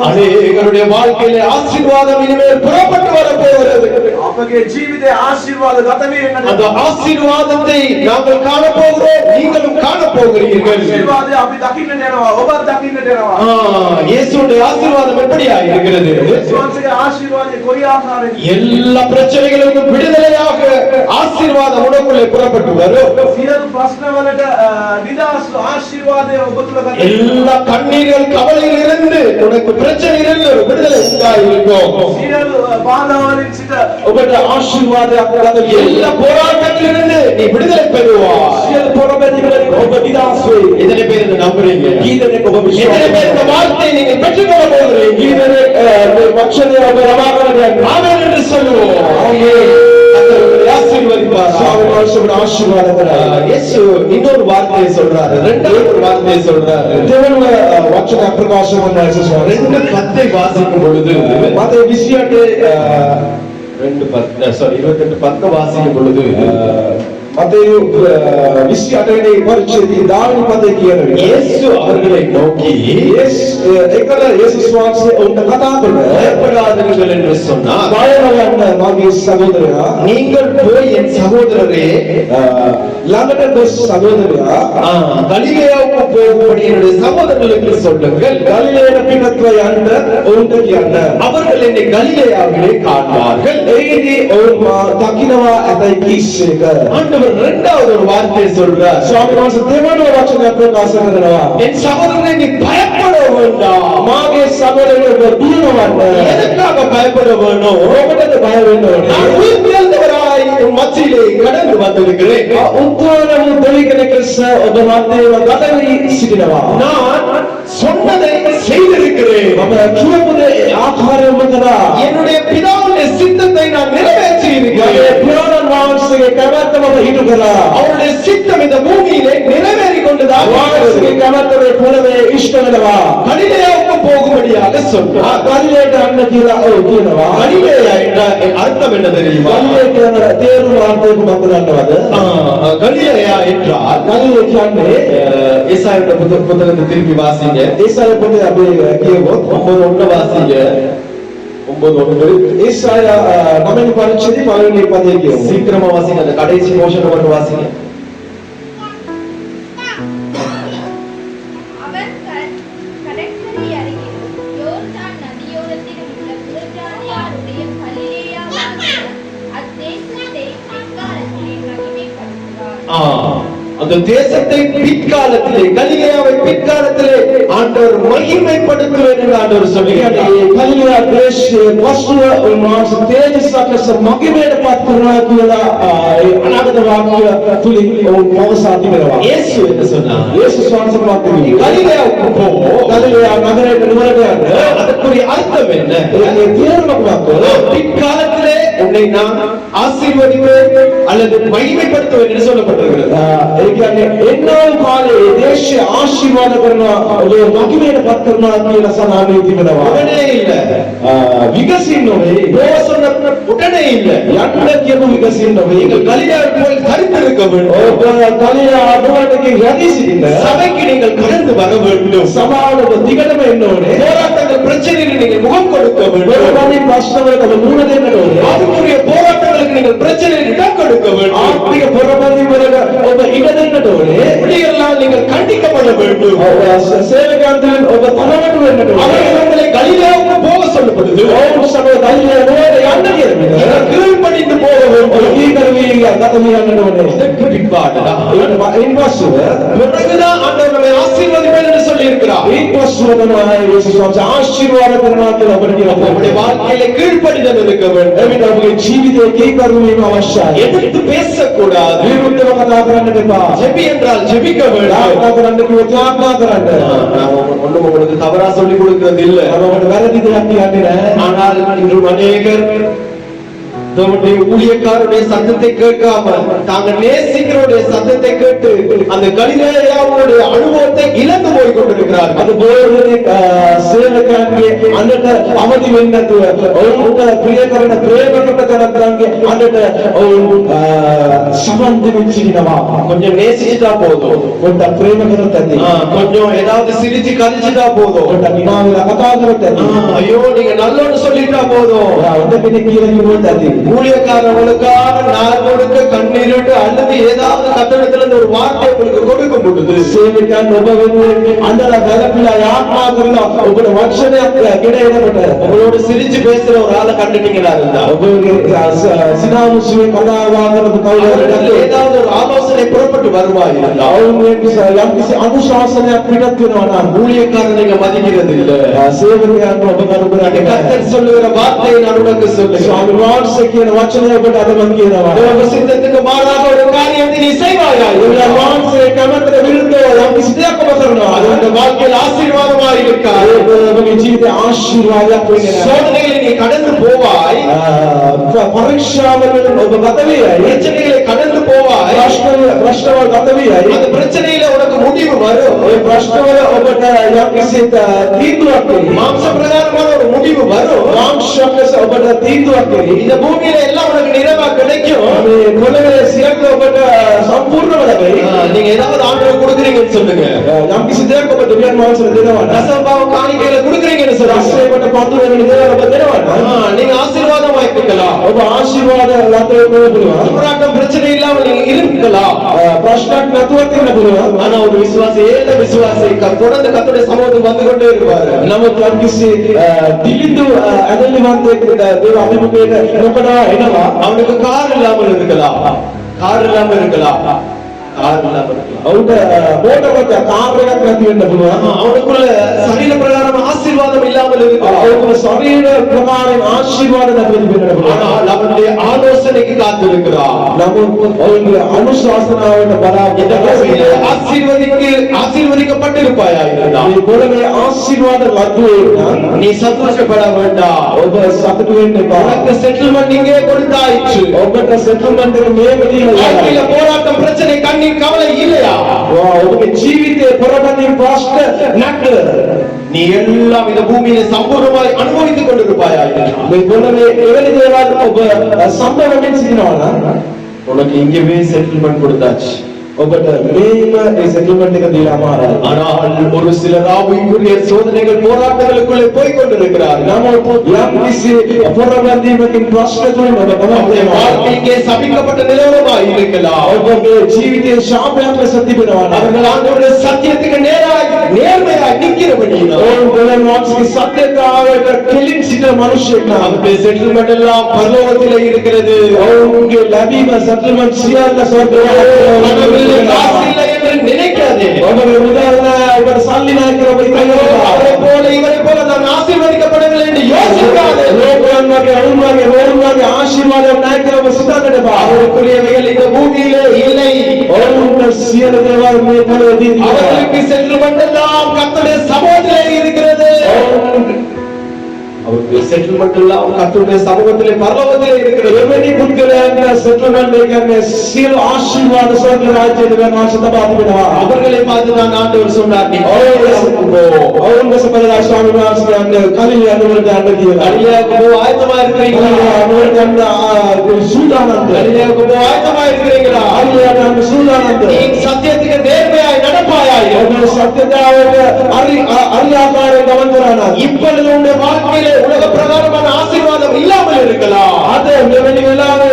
அநேகருடைய வாழ்க்கையிலே ஆசீர்வாதம் இனிமேல் புறப்பட்டு வர போகிறது. අපගේ ජීවිතයේ ආශිර්වාද ගත වෙන්නට அந்த ஆசீர்வாதத்தை நாங்கள் காண போகிறோம், நீங்களும் காண போகிறீர்கள். ආශිර්වාදය අපි දකින්නට යනවා. ඔබත් දකින්නට යනවා. இயேசுவுடைய ஆசீர்வாதம் எப்படியா இருக்கிறது? විශ්වාසයේ ආශිර්වාදය කොයි ආකාරයෙන්ද? எல்லா பிரச்சனைகளுக்கும் விடுதலையாக ஆசீர்வாதம் உனக்குள்ளே புறப்பட்டு வரும். සියලු ප්‍රශ්නවලට නිදහස් ආශිර්වාදය ඔබ තුල ගත எல்லா கண்ணீர்கள் கவலையில் இருந்து உனக்கு பிரச்சனையிலிருந்து ஒரு விடுதலை உண்டாயிருக்கும். සියලු බාධාවලින් සිට ඔබට ආශිර්වාදයක් ගත எல்லா போராட்டத்திலிருந்து நீ விடுதலை பெறுவாய். සියලු පොරබැදිවලින් ඔබ නිදහස් වෙයි. எத்தனை பேர் இதை நம்புறீங்க? කීදෙනෙක් ඔබ எத்தனை විශ්වාස பேர் இந்த வார்த்தையை நீங்கள் பெற்றுக்கொள்ள போகிறீங்க? කීදෙනෙක් මේ වචනය ඔබ ලබා ගන්න ஆமென் என்று சொல்லுவோம். ආමේන්. கர்த்தர் உங்களை ஆசீர்வதிப்பார். ස්වාමීන් වහන්සේ ඔබට ආශිර්වාද කරා. இயேசு இன்னொரு வார்த்தையை சொல்றாரு, இரண்டாவது ஒரு வார்த்தையை சொல்றாரு. දෙවනුව වචන ප්‍රකාශ කරන යේසුස් වහන්සේ 2:10 வாசிக்கும் பொழுது මතේ 28:10 வாசிக்கும் பொழுது මතේ 28 වෙනි පරිච්ඡේදයේ 10 වෙනි පදේ කියන විට இயேசு அவர்களை நோக்கி ඒකල යේසුස් වහන්සේ උන්ට කතා කරනවා பயப்படாதீர்கள் என்று சொன்னார். බය නොවන්න මගේ සහෝදරයා நீங்கள் போய் என் சகோதரரே ළඟට ගොස් සහෝදරයා கலிலேயாவுக்கு போகும்படி என்னுடைய சகோதரர்களுக்கு சொல்லுங்கள். ගලිලයට පිටත්ව යන්න උන්ට කියන්න. அவர்கள் என்னை கலிலேயாவிலே காண்பார்கள். ඒදී ඔවුන් දකින්නවා ඇතයි කිස්සේක. ஆண்டவர் இரண்டாவது ஒரு வார்த்தையை சொல்றார். ස්වාමීන් වහන්සේ දෙවනුව වචනයක් ප්‍රකාශ කරනවා. என் சகோதரனை நீ பயப்பட வேண்டாம். මාගේ සහෝදරයෝ බියවන්න. எதற்காக பயப்பட வேணும்? ඔබටද බය වෙන්න நான் ඕනේ. உயிர் பிறந்தவராய் உன் மத்தியிலே கடந்து வந்திருக்கிறேன். උත්තරම දෙවි කෙනෙක් ලෙස ඔබ මැදේව ගත වී සිටිනවා. நான் சொன்னதை செய்திருக்கிறேன். මම කියපු දේ ආකාරයෙන්ම කරා. என்னுடைய பிதாவுடைய சித்தத்தை நான் நிறைவேற்றி මගේ இருக்கிறேன். පියාණන් වහන්සේගේ කැමැත්ත මම හිතු කළා. அவருடைய சித்தம் இந்த பூமியிலே நிறைவேறி கொண்டுதான் වහන්සේගේ කැමැත්ත මේ පොළවේ ඉෂ්ට වෙනවා. கலிலேயாவுக்கு போகும்படியாக சொன்னார். ගලිලයට යන්න කියලා කියනවා. கலிலேயா என்ற அர்த்தம் என்ன தெரியுமா? ගලිලය කියන තේරුම අර්ථය කොහොමද දන්නවද? கலிலேயா என்றால் ගලිලය කියන්නේ ஏசாயாவுடைய புத்தகத்தை திருப்பி வாசிங்க. ඒසාය පොතේ අපි කියවොත් 9:1 வாசிங்க. 9:1 ඒසාය 9 පරිච්ඡේදයේ පළවෙනි පදයේ කියවමු. சீக்கிரமா வாசிங்க. அந்த கடைசி போர்ஷனை மட்டும் வாசிங்க. அவர் கடற்கரை அருகிலும் யோர்தான் நதியோரத்திலும் உள்ள புறஜாதியாருடைய கலிலேயாவாகிய அத்தேசத்தை பிற்காலத்திலே மகிமைப்படுத்துவார். அந்த தேசத்தை பிற்காலத்திலே, கலிலேயாவை பிற்காலத்திலே ஆண்டவர் மகிமைப்படுத்துவேன் என்று ஆண்டவர் சொல்லுகிறார். ගලිලය දේශයේ වස්තුව උන්වහන්සේ තේජස්සක් ලෙස මගිමේට පත් කරනවා කියලා ඒ අනාගත වාක්‍ය තුලින් ඔවුන් පවසා තිබෙනවා. இயேசு என்ன சொன்னார்? යේසුස් වහන්සේ ප්‍රාර්ථනා කළා. கலிலேயாவுக்கு போ. ගලිලය නගරයට නුවරට යන්න. அதற்குரிய அர்த்தம் என்ன? ඒකේ තේරුම කොහොමද? பிற்காலத்திலே உன்னை நான் ஆசீர்வதிப்பேன் அல்லது மகிமைப்படுத்துவேன் என்று சொல்லப்பட்டிருக்கிறது. ඒ කියන්නේ එන්නෝ කාලේ දේශය ආශිර්වාද කරනවා ඔබ මගිමේට පත් කරනවා කියලා සඳහන් වී තිබෙනවා. உடனே இல்ல. විගසින් නොවේ. யோசனை உடனே இல்ல. යන්න කියපු විගසින් නොවේ. நீங்கள் கலிலேயாவை போல் தரித்திருக்க வேண்டும். ඔබ ගලිලය ආදවටකින් රැඳී සිටින්න. சபைக்கு நீங்கள் கடந்து வர வேண்டும். සමාජ ඔබ දිගටම එන්න ඕනේ. போராட்டங்கள் பிரச்சனைகளுக்கு நீங்கள் முகம் கொடுக்க வேண்டும். පොරොපණි ප්‍රශ්නවලට ඔබ මුහුණ දෙන්න ඕනේ. அதுக்குரிய போராட்டங்களுக்கு நீங்கள் பிரச்சனைகளுக்கு இடம் கொடுக்க வேண்டும். ආර්ථික පොරොපණි වලට ඔබ ඉඩ දෙන්නට ඕනේ. இப்படியெல்லாம் நீங்கள் கண்டிக்கப்பட வேண்டும். සේවකයන්ගෙන් ඔබ තරමට වෙන්නට ඕනේ. அவர்கள் உங்களை கலிலேயாவுக்கு போக சொல்லப்படுது. ඔවුන් සමග ගලිලය නුවරට යන්න කියලා. நீங்கள் கீழ்ப்படிந்து போக வேண்டும். ඔය කීකරවි ගතම යන්නට ඕනේ. இதற்கு பிற்பாடுடா. ඉන්පස්සෙ பிறகுதான் ஆண்டவர் நம்மை ஆசீர்வதிப்பேன் என்று சொல்லி இருக்கிறார். ඉන්පස්සෙ තමයි යේසුස් වහන්සේ ආශිර්වාද කරනවා කියලා අපිට කියනවා. நம்முடைய வாழ்க்கையில கீழ்ப்படிதல் இருக்க வேண்டும். එවිට ඔබගේ ජීවිතයේ කීකරු වීම අවශ්‍යයි. எதிர்த்து பேசக்கூடாது. විරුද්ධව කතා කරන්න එපා. ஜெபி என்றால் ஜெபிக்க வேண்டும். යාඥා කරන්න කිව්වොත් යාඥා කරන්න. நான் ஒண்ணும் உங்களுக்கு தவறா சொல்லி கொடுக்கிறது இல்ல. අපවට වැරදි දෙයක් කියන්නේ නැහැ. ஆனால் இன்று அநேகர் நம்முடைய ஊழியக்காரருடைய சத்தத்தை கேட்காம தாங்க நேசிக்கிறவருடைய சத்தத்தை கேட்டு அந்த கலிலேயாவுடைய அனுபவத்தை இழந்து போய் கொண்டிருக்கிறார்கள். அது බොහෝ සේවකයන්ගේ අන්නට අවදි වෙන්නේ නැතුව ඔවුන්ට ප්‍රිය කරන ප්‍රේමකට කරද්දන්ගේ අන්නට ඔවුන් සමන් දෙමින් සිටිනවා. கொஞ்சம் நேசிச்சுட்டா போதும். පොඩ්ඩක් ප්‍රේම කරත් ඇති. கொஞ்சம் ஏதாவது சிரிச்சு கழிச்சுட்டா போதும். පොඩ්ඩක් නිමාවිලා කතා කරත් ඇති. ஐயோ நீங்க நல்லோன்னு சொல்லிட்டா போதும். හොඳ කෙනෙක් කියලා කිව්වොත් ඇති. ஊழியக்காரர்களுக்காக நாள் முழுக்க கண்ணீரிட்டு அல்லது ஏதாவது கத்தடத்துல இருந்து ஒரு வார்த்தை உங்களுக்கு கொடுக்க முடியுது. සේවකයන් ඔබ වෙනුවෙන් අඬලා වැළපිලා යාඥා කරලා ඔබට වචනයක් ගෙනෙන්නට உங்களோட சிரிச்சு பேசுற ஒரு ஆளை கண்டுட்டீங்களா இருந்தா ඔබගේ සිනාමුසුවේ කතා වාදනක කවුරුහරි ஏதாவது ஒரு ஆலோசனை புறப்பட்டு வருவாய் இருந்தா ඔවුන්ගේ යම්කිසි අනුශාසනයක් පිටත් වෙනවා නම් ஊழியக்காரன் நீங்க மதிக்கிறது இல்ல. සේවකයන් ඔබ කරු කරන්නේ නැහැ. கர்த்தர் சொல்லுகிற வார்த்தையை நான் உனக்கு சொல்லுகிறேன். ස්වාමීන් වහන්සේ කියන වචනය ඔබට අද මම කියනවා. தேவ சித்தத்துக்கு மாறாக ஒரு காரியத்தை நீ செய்வாயா? ඔබ වහන්සේ කැමැත්තට විරුද්ධව යම්කිසි දෙයක් ඔබ කරනවා. அது உங்க வாழ்க்கையில் ஆசீர்வாதமாக இருக்காது. ඒක ඔබගේ ජීවිතේ ආශිර්වාදයක් වෙන්නේ නැහැ. சோதனைகளை நீ கடந்து போவாய். පරීක්ෂාවලින් ඔබ ගත වේයයි. பிரச்சனைகளை கடந்து போவாய். ප්‍රශ්නවල ගත වේයයි. அந்த பிரச்சனையில உனக்கு முடிவு வரும். ඔය ප්‍රශ්නවල ඔබට යම්කිසි තීන්දුවක් වෙයි. மாம்ச பிரகாரமான ஒரு முடிவு வரும். මාංශයක් ලෙස ඔබට තීන්දුවක් වෙයි. இந்த பூமியில எல்லாம் உனக்கு நிறைவா கிடைக்கும். මේ පොළවේ සියල්ල ඔබට සම්පූර්ණව ලැබෙයි. நீங்க ஏதாவது ஆண்டவர் கொடுக்குறீங்கன்னு சொல்லுங்க. යම්කිසි දෙයක් ඔබ දෙවියන් වහන්සේට දෙනවා නම් தசமபாவ காணிக்கையில கொடுக்குறீங்கன்னு சொல்லுங்க. රසයට පතු වෙන දේවල් ඔබ දෙනවා නම් நீங்க ஆசீர்வாதமா இருக்கலாம். ඔබ ආශිර්වාද ලබන්න පුළුවන්. போராட்டம் பிரச்சனை இல்லாம நீங்க இருக்கலாம். ප්‍රශ්නක් නැතුවත් ඉන්න පුළුවන්. ஆனா ஒரு விசுவாசி ஏழ விசுவாசி தொடர்ந்து கர்த்தருடைய சமூகத்துக்கு வந்து கொண்டே இருப்பாரு. නමුත් යම්කිසි දිලිඳු ඇදලිවන්තයෙක් දේව අභිමුඛයට නොකඩා එනවා. அவனுக்கு கார் இல்லாமல் இருக்கலாம். கார் இல்லாமல் இருக்கலாம். கார் இல்லாமல் இருக்கலாம். ඔවුන්ට මෝටර් කාර් එකක් නැති වෙන්න පුළුවන්. அவனுக்குள்ள சரீர பிரகாரம் ஆசீர்வாதம் இல்லாமல் இருக்கலாம். ඔවුන්ගේ ශරීර ප්‍රමාණයෙන් ආශිර්වාද නැති වෙන්න පුළුවන්. ஆனால் அவனுடைய ஆலோசனைக்கு காத்திருக்கிறான். නමුත් ඔවුන්ගේ අනුශාසනාවට இந்த பூமியில බලාපොරොත්තු ஆசீர்வதிக்கப்பட்டிருப்பாயா இருந்தால் මේ පොළවේ ආශිර්වාද ලැබුවේ නම් நீ சந்தோஷப்பட வேண்டாம். ඔබ සතුටු වෙන්න එපා. உனக்கு செட்டில்மெண்ட் இங்கே கொடுத்தாயிற்று. ඔබට සෙටල්මන්ට් එක මේ විදිහට வாழ்க்கையில போராட்டம் பிரச்சனை கண்ணீர் கவலை இல்லையா? ඔබගේ ජීවිතේ පොරබදින් ප්‍රශ්න නැද්ද? நீ எல்லாம் இந்த பூமியில சம்பூர்ணமாய் அனுபவித்துக் கொண்டிருப்பாயாக. මේ පොළවේ එවැනි දේවල් ඔබ සම්බන්ධයෙන් සිටිනවා உனக்கு இங்கவே செட்டில்மெண்ட் கொடுத்தாச்சு. ඔබට මේම ඒ සෙටල්මන්ට් එක දීලා අමාරුයි. ஆனால் ஒரு சிலர் ஆவிக்குரிய சோதனைகள் போராட்டங்களுக்குள்ளே போய் கொண்டிருக்கிறார்கள். නමුත් යම් කිසි පොරවැදීමකින් ප්‍රශ්න තුලින් ඔබ நம்முடைய வாழ்க்கை இங்கே சபிக்கப்பட்ட நிலவரமாய் இருக்கலாம். ඔබගේ ජීවිතයේ ශාපයක් ලෙස තිබෙනවා. அவர்கள் ஆண்டவருடைய சத்தியத்துக்கு நேர்மையாய் நிற்கிறபடியினால் ඕන් දෙවියන් වහන්සේගේ සත්‍යතාවයට කෙලින් සිටින මිනිසෙක් නම් அவருடைய செட்டில்மெண்ட் எல்லாம் பரலோகத்திலே இருக்கிறது. ඔවුන්ගේ ලැබීම සෙටල්මන්ට් සියල්ල ස්වර්ගයේ காசு இல்லை என்று நினைக்காதே. ඔබගේ මුදල් ඔබට සල්ලි නැහැ කියලා ඔබ හිතනවා. அவரை போல இவரை போல நான் ஆசீர்வதிக்கப்படவில்லை என்று யோசிக்காதே. ලෝකයන් වගේ අනුන් වගේ ඕන් වගේ ආශිර්වාදයක් නැහැ කියලා ඔබ සිතන්නට බෑ. அவருக்குரியவைகள் இந்த பூமியிலே இல்லை. ඔවුන්ට සියලු දේවල් මේ පොළොවේ அவர்களுக்கு செட்டில்மெண்ட் எல்லாம் கர்த்தருடைய சமூகத்திலே இருக்கிறது. அவருடைய செட்டில்மெண்ட் எல்லாம் கர்த்தருடைய சமூகத்திலே பரலோகத்திலே இருக்கிறது. එවැනි පුද්ගලයන්ට සෙටල්මන්ට් එක කියන්නේ සියලු ආශිර්වාද ස්වර්ග රාජ්‍යයේ දෙවියන් වහන්සේ තබා තිබෙනවා. அவர்களை பார்த்து தான் ஆண்டவர் சொன்னார், நீ ඔවුන්ගේ සපදලා ස්වාමීන් වහන්සේ කියන්නේ කලින් යනවලට යන්න කියලා. கலிலேயாவுக்கு போக ஆயத்தமா இருக்கிறீங்களா? අනුවට යන්න සූදානම්ද? கலிலேயாவுக்கு போக ஆயத்தமா இருக்கிறீங்களா? අරියට යන්න සූදානම්ද? நீ சத்தியத்துக்கு நேர்மையாய் நடப்பாயாய். ඔබ සත්‍යතාවයට අරියාකාරයෙන් ගමන් කරනවා. இப்பொழுது உன்னுடைய வாழ்க்கையிலே உலக பிரகாரமான ஆசீர்வாதம் இல்லாமல் இருக்கலாம். අද මෙවැනි වෙලාවේ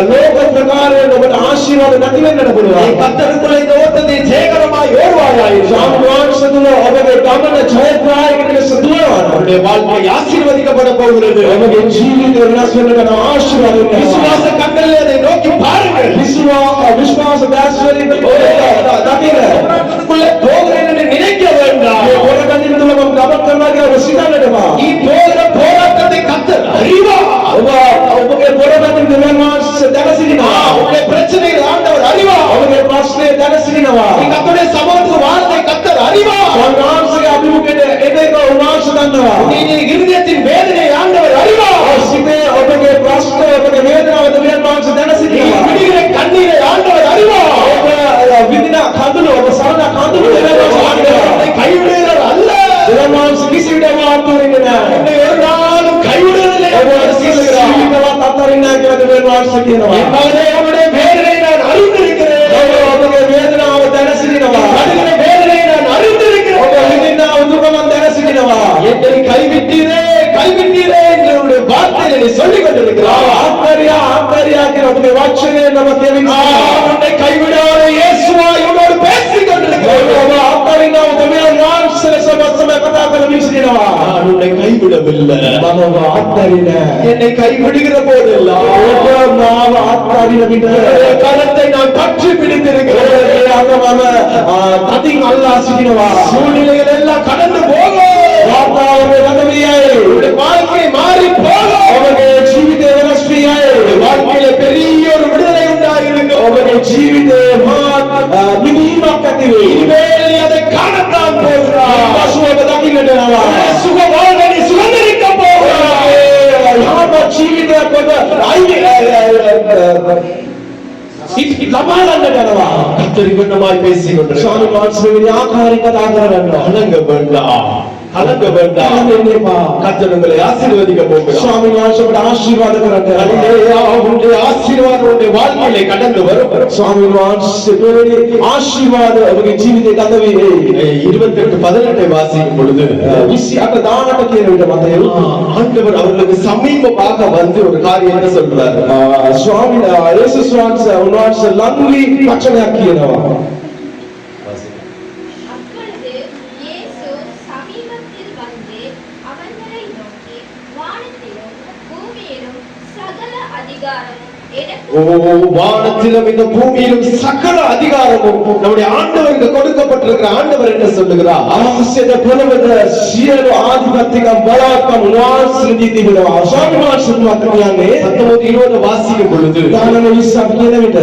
ලෝක ප්‍රකාරයෙන් ඔබට ආශිර්වාද නැති වෙන්නට நீ පුළුවන්. கர்த்தருக்குள்ள இந்த ஓட்டத்தை ஜெயகரமாய் ஓடுவாயாய். සාමවාංශ තුල ඔබගේ ගමන ජයග්‍රාහක ලෙස දුවනවා. உன்னுடைய வாழ்க்கை ஆசீர்வதிக்கப்பட போகிறது. ඔබගේ ජීවිතය වෙනස් වෙන්න යන ආශිර්වාද விசுவாச கண்களில் அதை நோக்கி பாருங்கள். විශ්වාස දැස්වලින් දකින உனக்குள்ளே போகிறேன் என்று நினைக்க வேண்டாம். මේ පොරගදින තුල මම ගමන් කරනවා කියලා ඔබ සිතන්නට බෑ. நீ போகிற போராட்டத்தை கர்த்தர் அறிவார். ඔබගේ පොරගදින දෙවියන් වහන්සේ දැක සිටිනවා. உன்னுடைய பிரச்சனைகளை ஆண்டவர் அறிவார். ඔබගේ ප්‍රශ්නේ දැක සිටිනවා. நீ கர்த்தருடைய சமூகத்துக்கு வார்த்தை கர்த்தர் அறிவார். වහන්සේගේ අභිමුඛයට එදේක උන්වහන්සේ දන්නවා. நீ இருதயத்தின் வேதனை ஆண்டவர் அறிவார். සිතේ ඔබගේ ප්‍රශ්න ඔබගේ වේදනාව දෙවියන් වහන්සේ දැක நீ සිටිනවා. விடுகிற கண்ணீரை ஆண்டவர் அறிவார். ඔබ විඳින කඳුළු ඔබ සරණ කඳුළු දෙවියන් වහන්සේ ஆண்டவர் உன்னை கைவிடுகிறவர் அல்ல. දෙවියන් වහන්සේ කිසි විටම අත්හරින්නේ නැහැ. உன்னை ஒரு நாளும் கைவிடுவதில்லை என்று அவர் சொல்லுகிறார். ජීවිතවත් අත්හරින්නේ නැහැ කියලා දෙවියන් වහන්සේ කියනවා. என் மகனே, அவனுடைய வேதனை நான் அறிந்திருக்கிறேன். ඔබගේ වේදනාව දැන සිටිනවා. படுகிற வேதனை நான் அறிந்திருக்கிறேன். ඔබ විඳින දුක මම දැන සිටිනවා. என்னை கைவிட்டீரே கைவிட்டீரே என்று உன்னுடைய வார்த்தையை நீ சொல்லிக் கொண்டிருக்கிறாய். ආත්මරියා කියන ඔබගේ වචනේ නම කියමින් உன்னை கைவிடாத இயேசுவாய் உன்னோடு பேசிக் கொண்டிருக்கிறார். ඔබ අත්හරිනව දෙවියන් වහන්සේ සමග කතා කරමින් සිටිනවා. நான் உன்னை கைவிடவில்லை. මම ඔබ අත්හරින්නේ என்னை கைவிடுகிற போதெல்லாம் ඔබ මාව අත්හරින විට உன்னுடைய கரத்தை நான் பற்றி பிடித்திருக்கிறேன். ඒ අත මම තදින් අල්ලා සිටිනවා. சூழ்நிலைகள் எல்லாம் கடந்து போகும். වාතාවරණය රඳවියයි. உன்னுடைய வாழ்க்கை மாறி போகும். ඔබගේ ජීවිතය වෙනස් වියයි. வாழ்க்கையில பெரிய ஒரு விடுதலை உண்டாயிருக்கும். ඔබගේ ජීවිතේ මහත් නිවීමක් ඇති වෙයි. இனிமேல் நீ அதை காணத்தான் போகிறாய். පසුව ඔබ දකින්නට යනවා. சுக வாழ்வை நீ சுதந்திரிக்க போகிறாய். යහපත් ජීවිතයක් ඔබ ලබා ගන්නට යනවා. கர்த்தர் இவ்வண்ணமாய் பேசிக் கொண்டிருக்கிறார். ස්වාමීන් වහන්සේ ආකාරයෙන් කතා කරනවා. கலங்க வேண்டாம், கலங்க வேண்டாம். කලකිරෙන්න එපා. கர்த்தர் உங்களை ஆசீர்வதிக்க போகிறார். ස්වාමීන් වහන්සේ ඔබට ආශිර්වාද කරන්න. அல்லேலூயா. உன்னுடைய ஆசீர்வாதம் உன்னுடைய வாழ்க்கையிலே கடந்து வரும். ස්වාමීන් වහන්සේ මේ ආශිර්වාද ඔබගේ ජීවිතේ ගත වේ. 28:18 வாசிக்கும் பொழுது 28 කියන විට මතය ஆண்டவர் அவர்களுக்கு சமீபமாக வந்து ஒரு காரியத்தை சொல்றாரு. ස්වාමීන් යේසුස් වහන්සේ උන්වහන්සේ ලංවි වචනයක් කියනවා. அப்பொழுது இயேசு சமீபத்தில் வந்து அவர்களை நோக்கி, வானத்திலும் பூமியிலும் சகல அதிகாரமும் எனக்கு வானத்திலும் இந்த பூமியிலும் சகல அதிகாரமும் நம்முடைய ஆண்டவருக்கு கொடுக்கப்பட்டிருக்கிற ஆண்டவர் என்ன சொல்லுகிறார்? ආශ්‍රද පොළවද සියලු ආධිපත්‍යකම් බලවත්කම් උන්වහන්සේ දී තිබෙනවා. ස්වාමීන් වහන්සේ කියන්නේ 19:20 வாசிக்கும் பொழுது දානන 20 කියන විට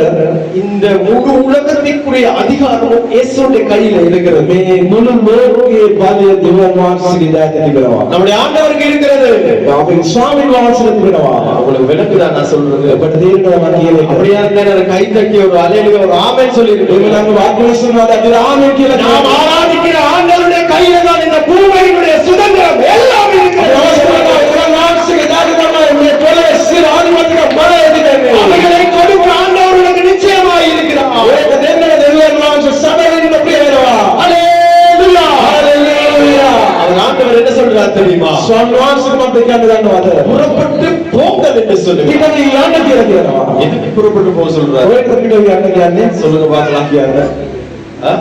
இந்த முழு உலகத்திற்குரிய அதிகாரமும் இயேசுவின் கையில இருக்கிறது. මේ මුළු ලෝකයේ බලය දෙවියන් වහන්සේගේ දායක තිබෙනවා. நம்முடைய ஆண்டவருக்கு இருக்கிறது. අපේ ස්වාමීන් වහන්සේ තිබෙනවා. உங்களுக்கு விளக்குதா நான் சொல்றது? ඔබට තේරෙනවා කියන එක. அப்படியா இருந்தா கை தட்டி ஒரு அல்லேலூயா ஒரு ஆமென் சொல்லிருக்கீங்க. එවනම් වාක්‍ය විශ්වාසය ආමේන් කියලා நாம் ஆராதிக்கிற ஆண்டவருடைய கையில தான் இந்த பூமியினுடைய சுதந்திரம் தெரியுமா? ස්වාමීන් වහන්සේ මට කියන්න දන්නවද? புறப்பட்டு போங்கள் என்று சொல்லுங்க. පිටට යන්න කියලා කියනවා. எதுக்கு புறப்பட்டு போக சொல்றாரு? ඔය පිටට යන්න කියන්නේ சொல்லுங்க பார்க்கலாம். ஆ?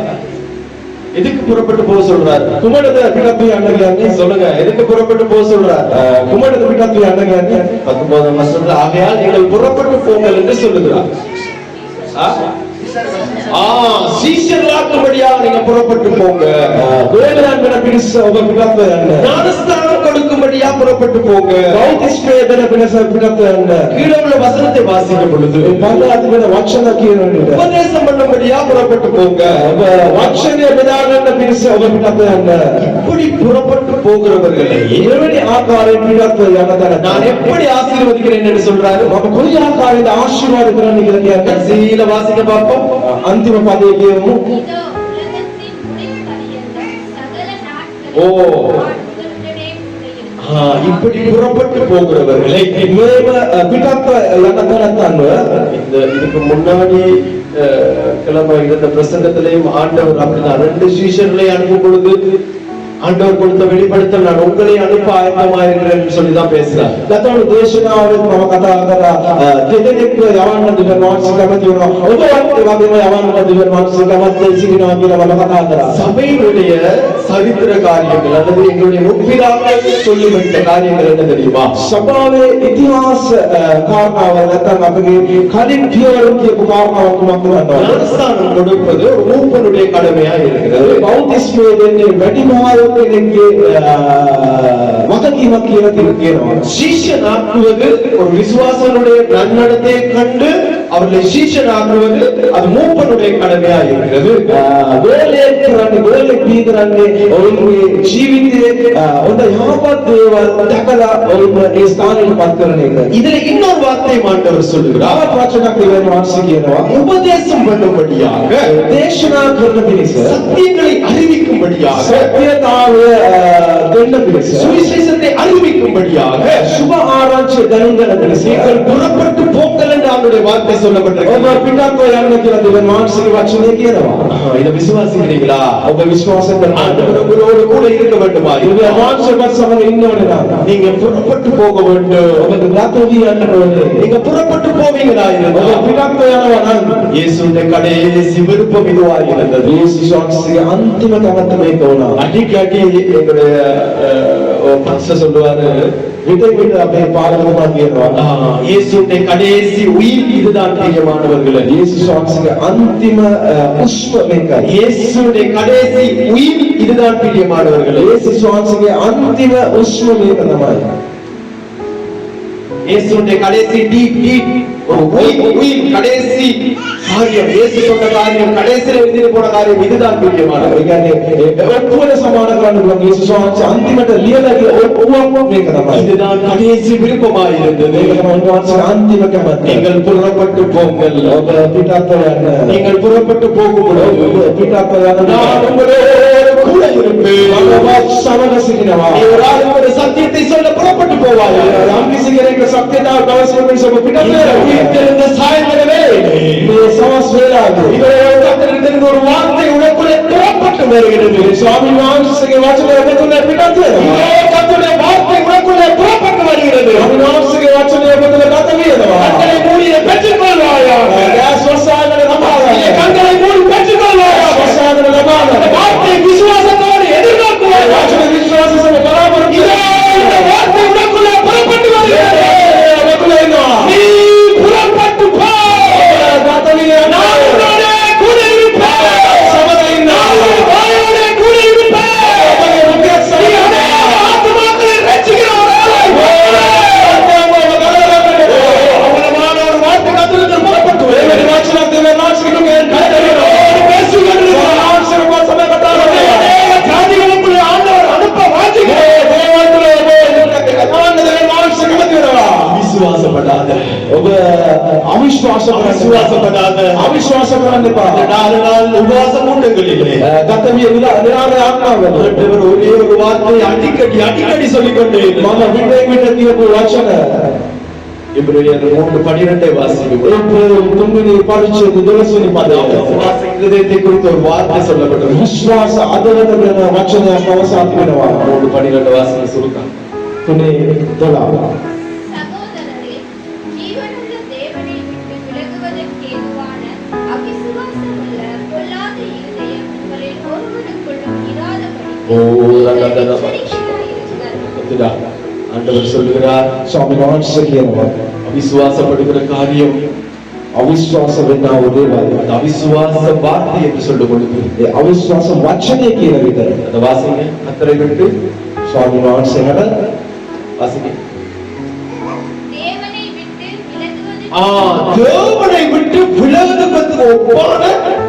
எதுக்கு புறப்பட்டு போக சொல்றாரு? කුමටද පිටට යන්න කියන්නේ? சொல்லுங்க, எதுக்கு புறப்பட்டு போக சொல்றாரு? කුමටද පිටට යන්න කියන්නේ? 19 வசனத்துல ஆகையால் நீங்கள் புறப்பட்டு போங்கள் என்று சொல்லுகிறார். சீஷர்களாக்கும்படியாக நீங்க புறப்பட்டு போங்க. ගෝලයන් වෙන පිරිස ඔබ පිටත් යන්න. ஞானஸ்தானம் கொடுக்கும்படியா புறப்பட்டு போங்க. බෞද්ධ දෙන පිරිස පිටත් යන්න. கீழே உள்ள வசனத்தை வாசிக்கும் பொழுது පල්ලෙහාට වෙන වචන කියන විදිහට உபதேசம் பண்ணும்படியா புறப்பட்டு போங்க. ඔබ වචනය බෙදා ගන්න පිරිස ඔබ පිටත් යන්න. இப்படி புறப்பட்டு போகிறவர்களை එවැනි ආකාරයෙන් පිටත් යන තැන நான் எப்படி ஆசீர்வதிக்கிறேன் என்று சொல்றாரு. මම කොයි ආකාරයෙන්ද ආශිර්වාද කරන්න කියලා කියන්නේ. கடைசியில வாசிக்க பார்ப்போம். අන්තිම පදයේ කියමු. இதோ உலகத்தின் முடிவு பரியந்தம் சகல ஓ. நாட்களும் ஆடுகளுடனே கூட இருக்கிறேன். இப்படி புறப்பட்டு போகிறவர்களை මේව පිටත් යන තැනත් இதுக்கு முன்னாடி கிழமை இருந்த பிரசங்கத்திலேயும் ஆண்டவர் அப்படிதான் 2 சீஷர்களை அனுப்பும் பொழுது ஆண்டவர் கொடுத்த வெளிப்படுத்தல் நான் உங்களை அனுப்ப ஆயத்தமாயிருக்கிறேன் சொல்லிதான் பேசுறார். ගතවල දේශනාවෙත් මම කතා කරා දෙදෙනෙක් යවන්න දෙවියන් වහන්සේ කැමති වෙනවා. ඔබවත් ඒ වගේම යවන්න දෙවියන් වහන්සේ කැමති සිටිනවා කියලා මම කතා කරා. சபையினுடைய சரித்திர காரியங்கள் அல்லது எங்களுடைய முற்பிதாக்கள் சொல்லிவிட்ட காரியங்கள் என்ன தெரியுமா? සභාවේ ඉතිහාස කාරණාව නැත්නම් අපගේ කලින් කියවලු කියපු කාරණාවක් මොකක්ද වන්නවද? ஞானஸ்தானம் கொடுப்பது ஒரு மூப்பனுடைய கடமையா இருக்கிறது. බෞද්ධිස්මයේ දෙන්නේ වැඩිමහල් කෙනෙක්ගේ වගකීමක් කියලා කියනවා. சீஷனாக்குவது ஒரு விசுவாசனுடைய நன்னடத்தையை கண்டு அவர்களை சீஷனாக்குவது அது மூப்பனுடைய கடமையா இருக்கிறது. ගෝලයක් කරන්නේ ගෝලෙක් දී කරන්නේ ඔවුන්ගේ ජීවිතයේ හොඳ යහපත් දේවල් දැකලා ඔවුන් ඒ ස්ථානයට පත් කරන එක. இதுல இன்னொரு வார்த்தை ஆண்டவர் சொல்லுகிறார். තවත් වචනක් දෙවියන් වහන්සේ කියනවා உபதேசம் பண்ணும்படியாக දේශනා කරන පිණිස சத்தியங்களை அறிவிக்கும்படியாக සත්‍යතාවය දෙන්න පිණිස சுவிசேஷத்தை அறிவிக்கும்படியாக සුභ ආරංචිය දැනුම් දෙන පිණිස நீங்கள் புறப்பட்டு போங்கள் என்று அவருடைய வார்த்தை ඔබ சொல்லப்பட்டிருக்கிறது. පිටත්ව යන්න කියලා දෙවියන් වහන්සේගේ වචනේ කියනවා. இதை விசுவாசிக்கிறீங்களா? ඔබ විශ්වාස කරනවා. ஆண்டவர் உங்களோடு கூட இருக்க வேண்டுமா? දෙවියන් වහන්සේවත් සමග ඉන්න ඕනේ නම් நீங்க புறப்பட்டு போக வேண்டும். ඔබ ගතවි යන්න ඕනේ. நீங்க புறப்பட்டு போவீங்களா ඔබ இருந்தால் පිටත්ව යනවා නම් இயேசுவின் கடைசி விருப்பம் இதுவாக இருந்தது. යේසුස් වහන්සේගේ අන්තිම කැමැත්ත මේක වුණා. அடிக்கடி எங்களுடைய பாஸ்டர் சொல்லுவாரு, විතර විතර අපේ පාරමිතා කියනවා. இயேசுவின் கடைசி உயிர் இதுதான் பிரியமானவர்களே. යේසුස් වහන්සේගේ අන්තිම උෂ්ම මේකයි. இயேசுவின் கடைசி உயிர் இதுதான் பிரியமானவர்களே. යේසුස් වහන්සේගේ අන්තිම උෂ්ම මේක තමයි. இயேசுவின் கடைசி டீப் ஒரு உயிர் கடைசி காரியம், இயேசு சொன்ன காரியம், கடைசியில் எழுதி போன காரியம் இதுதான் பிரியமானது. ඒ කියන්නේ ඔක්කොම සමාන කරන්න පුළුවන්. යේසුස් වහන්සේ අන්තිමට ලියලා ගිය ඔක්කොම මේක තමයි. இதுதான் கடைசி விருப்பமாய் இருந்தது. මේක තමයි උන්වහන්සේගේ අන්තිම කැමැත්ත. நீங்கள் புறப்பட்டு போங்கள். ඔබ පිටත්ව යන්න. நீங்கள் புறப்பட்டு போகும் பொழுது ඔබ පිටත්ව යන්න. நான் உங்களோடு கூட இருப்பேன். ඔබ සමග සිටිනවා. நீ ஒரு ஆளுக்கு ஒரு சத்தியத்தை சொல்ல புறப்பட்டு போவாயா? යම් කිසි කෙනෙක් සත්‍යතාව ප්‍රවසන පිණිස ඔබ පිටත් වෙනවා. உயிர்த்தெழுந்த சாயந்தரமே මේ සවස් වේලාවේ இவரிடத்திலிருந்து ஒரு வார்த்தை உனக்குள்ளே புறப்பட்டு வருகிறது. ස්වාමීන් වහන්සේගේ වචනය ඔබතුල පිටත් වෙනවා. இதோ கர்த்தருடைய வார்த்தை உனக்குள்ளே புறப்பட்டு வருகிறது. ස්වාමීන් වහන්සේගේ වචනය ඔබතුල ගත වෙනවා. கண்களை மூடி பெற்றுக்கொள்வாயா? gas වසාගෙන ලබාගන්න. கண்களை மூடி பெற்றுக்கொள்வாயா? වසාගෙන ලබාගන්න. வார்த்தை விசுவாசத்தோடு எதிர்நோக்குவாயா? වචන විශ්වාස සම බලාපොරොත්තු இதோ இந்த வார்த்தை உனக்குள்ளே புறப்பட்டு வருகிறது. ඔබතුල එනවා. நீ புறப்பட்டு போ. ගත වෙනවා. நான் உன்னோட கூட இருப்பேன். සමග ඉන්න. நான் உன் வாயோட கூட இருப்பேன். ඔබගේ මුඛය நீ සමග அநேக ஆத்துமாக்களை ரட்சிக்கிற ஒரு ஆளாய் போ. அவலமான ஒரு வார்த்தை கர்த்தரிடத்தில் புறப்பட்டு வருகிறது. වචනක් දෙවියන් වහන්සේගේ கர்த்தரோடு பேசிக்கொண்டிருக்கிறார். ආශ්‍රව සමය කතා කරනවා. அநேக ஜாதிகளுக்குள்ளே ஆண்டவர் அனுப்ப வாஞ்சிக்கிறார். விசுவாசப்படாத, ඔබ අවිශ්වාස விசுவாசப்படாத, අවිශ්වාස කරන්න එපා. 4 நாள் உபவாச கூட்டங்களிலே ගත විය නිරාමය ආත්මාව ஆண்டவர் ஒரே ஒரு வார்த்தை அடிக்கடி சொல்லிக்கொண்டே මම විතේ විතර කියපු වචන இப்ரேயர் 3:12 வாசிக்கிறோம். ఏప్రిల్ 9 పరిచయం 12 పదం விசுவாச இருதயத்தை குறித்து ஒரு வார்த்தை சொல்லப்பட்டது. విశ్వాస ఆధారమైన వచన అవసానమైనవా 3:12 வாசிக்க சுருக்கம். కొన్ని తొల சகோதரரே, ஜீவனுள்ள தேவனை விட்டு விலகுவதற்கு ஏதுவான அவிசுவாசமுள்ள பொல்லாத இருதயம் உங்களில் ஒருவனுக்குள்ளும் இராதபடிக்கு எச்சரிக்கையாயிருங்கள். ஆண்டவர் சொல்லுகிறார், స్వామి వాక్యము அவிசுவாசப்படுகிற காரியம் అవిశ్వాసವೆನ್ನ ದೇವಾಲಯ அந்த அவிசுவாச வார்த்தை என்று சொல்லும் பொழுது ಅವಿಶ್ವಾಸ ವಚನಕ್ಕೆ ಇರಲಿದ್ದಾರೆ அந்த வாசிங்க கத்தரை விட்டு ಸ್ವಾಮಿ ವಾಕ್ಯಗಳ வாசிங்க. தேவனை விட்டு விலகுவதற்கு தேவனை விட்டு விலகுவதற்கு ஒப்பான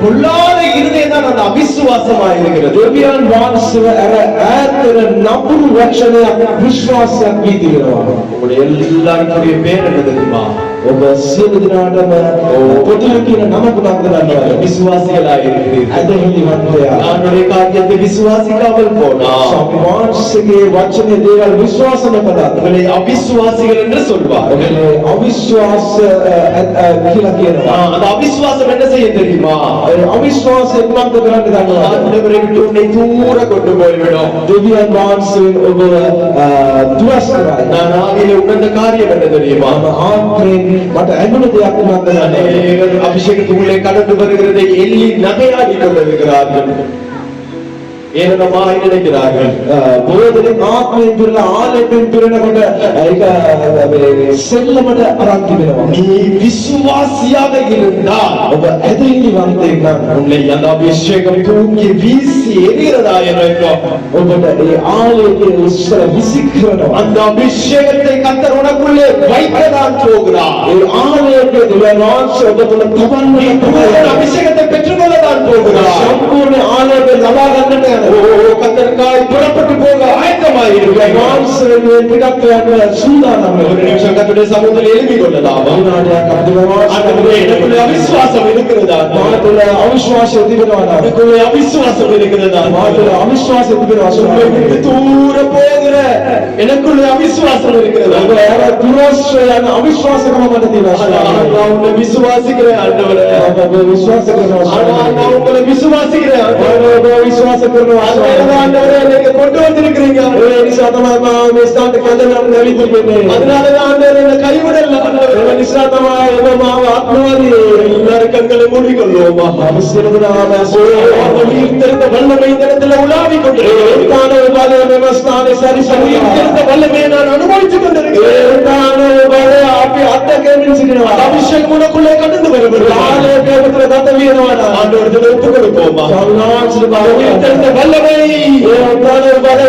பொல்லாத இருதயம் தான் அந்த அவிசுவாசமா இருக்கிறது. ದೇವಿಯನ್ ವಾಕ್ಯವ ಆತರ ನಪುರು ವಚನ ವಿಶ್ವಾಸ ಬೀದಿರುವ உங்களுடைய எல்லாருடைய பேர் என்ன தெரியுமா? ಒಬ್ಬ ಸೇವಕನಾದ ಪೊದುಕಿನ ನಮకు ನಂದನಲ್ಲ விசுவாசிகளாயிருக்கிறீர்கள். ಅದೇ ಹೇಳುವಂತೆಯ நானுடைய காரியத்தை விசுவாசிக்காமல் போனா ಸ್ವಾಮಿ ವಾಕ್ಯಕ್ಕೆ ವಚನ ದೇವರ ವಿಶ್ವಾಸನ ಪದ உங்களை அவிசுவாசிகள் என்று சொல்வார்கள். ಅವಿಶ್ವಾಸ ಕಿಲಕೇನವಾ அந்த அவிசுவாசம் என்ன செய்ய தெரியுமா? ಅವಿಶ್ವಾಸ ಎಂಬಂತದ್ದು ஆண்டவரை விட்டு உன்னை தூர கொண்டு போய்விடும். ದೇವಿಯನ್ ವಾಕ್ಯ ಒಬ್ಬ ದುರಸ್ಕರ நான் ஆவியிலே உணர்ந்த காரியம் என்ன தெரியுமா? ஆத்மே மற்ற ஐம்பது ஆத்மாக்கள் அநேகர் அபிஷேகத்துக்குள்ளே கடந்து வருகிறதை எள்ளி நகையாடி கொண்டிருக்கிறார்கள், ஏனமாய் நினைக்கிறார்கள். ಬೋಧನೆ ಆತ್ಮೆಯ ಬಿರಲ ಆಲಯದ ಬಿರನ ಕೊಂಡ ಈಗ ಸೆಲ್ಲಮದ ಅರಾಂತಿನವ நீ விசுவாசியாக இருந்தால் ಒಬ್ಬ ಎದೆಯಲ್ಲಿ ವಾಂತೆಗ உன்னை அந்த அபிஷேகம் தூக்கி வீசி எறிகிறதா என்றோம். ಒಬ್ಬ ಈ ಆಲಯಕ್ಕೆ ಉತ್ಸವ ವಿಸಿಖರನ அந்த அபிஷேகத்தை கர்த்தர் உனக்குள்ளே வைக்கதான் போகிறார். ಈ ಆಲಯಕ್ಕೆ ದಿವರಾಜ ಒಬ್ಬ ತವನ್ನ பூரண அபிஷேகத்தை பெற்றுக்கொள்ளதான் போகிறார். ಸಂಪೂರ್ಣ ಆಲಯದ ನವಾಗನ್ನಟ கர்த்தருக்காய் புறப்பட்டு போக ஆயத்தமாயிருக்கிறார். ವಾಸನೆ ಪಿಡಕ್ಕಾಗ ಸೂದಾನಮ ஒரு நிமிஷம் கர்த்தருடைய சமூகத்தில் எழுப்பி கொள்ளலாம். ಅವನಾದ ஆண்டவரே, எனக்குள்ளே அவிசுவாசம் இருக்கிறதா? ಮಾತುಲ ಅವಿಶ್ವಾಸ ದಿವರಾನ எனக்குள்ளே அவிசுவாசம் இருக்கிறதா? ಮಾತುಲ ಅವಿಶ್ವಾಸ ದಿವರಾನ உம்மை விட்டு தூர போகிற எனக்குள்ளே அவிசுவாசம் இருக்கிறதா? ಯಾರ ದುರಾಶ್ರಯನ ಅವಿಶ್ವಾಸಕಮ ಮಾಡದಿಲ್ಲ நான் உங்களை விசுவாசிக்கிறேன் ஆண்டவரே. ವಿಶ್ವಾಸಕರನ நான் உங்களை விசுவாசிக்கிறேன் ஆண்டவரே. ವಿಶ್ವಾಸಕರನ அதனாலதான் ஆண்டவரே என்னை கொண்டு வந்திருக்கிறீங்க. ನಿಸಾತಮ ಮಿಸ್ತಾಂತ ಕದನ ನಲಿತಿದ್ದೇನೆ அதனாலதான் ஆண்டவரே என்னை கைவிடல ஆண்டவரே. ನಿಸಾತಮ ಎವ ಮಾವ ಆತ್ಮವಾದಿ எல்லாரும் கண்களை மூடிக்கொள்வோமா? ಅವಶ್ಯಕತೆ உயிர்த்தெழுந்த வல்லமை இந்த இடத்துல உலாவிக் கொண்டிருக்கிறேன். ತಾನು ಬಾಲ ವ್ಯವಸ್ಥಾನೆ ಸರಿ ಸರಿ உயிர்த்தெழுந்த வல்லமையை நான் அனுபவித்துக் கொண்டிருக்கிறேன். ತಾನು ಬಾಲ ಅಪ್ಪಿ ಅತ್ತಕ್ಕೆ ನಿಲ್ಲಿಸಿದವ அந்த அபிஷேகம் உனக்குள்ளே கடந்து வருகிறது. ಆಲಯ ದೇವರ ದತ್ತವೀರವಾದ ஆண்டவரத்தில் ஒப்புக் கொடுப்போமா? ಸೌನಾಂಶ ಬಾಲ உயிர்த்தெழுந்த வல்லமை ತಾನು ಬಾಲ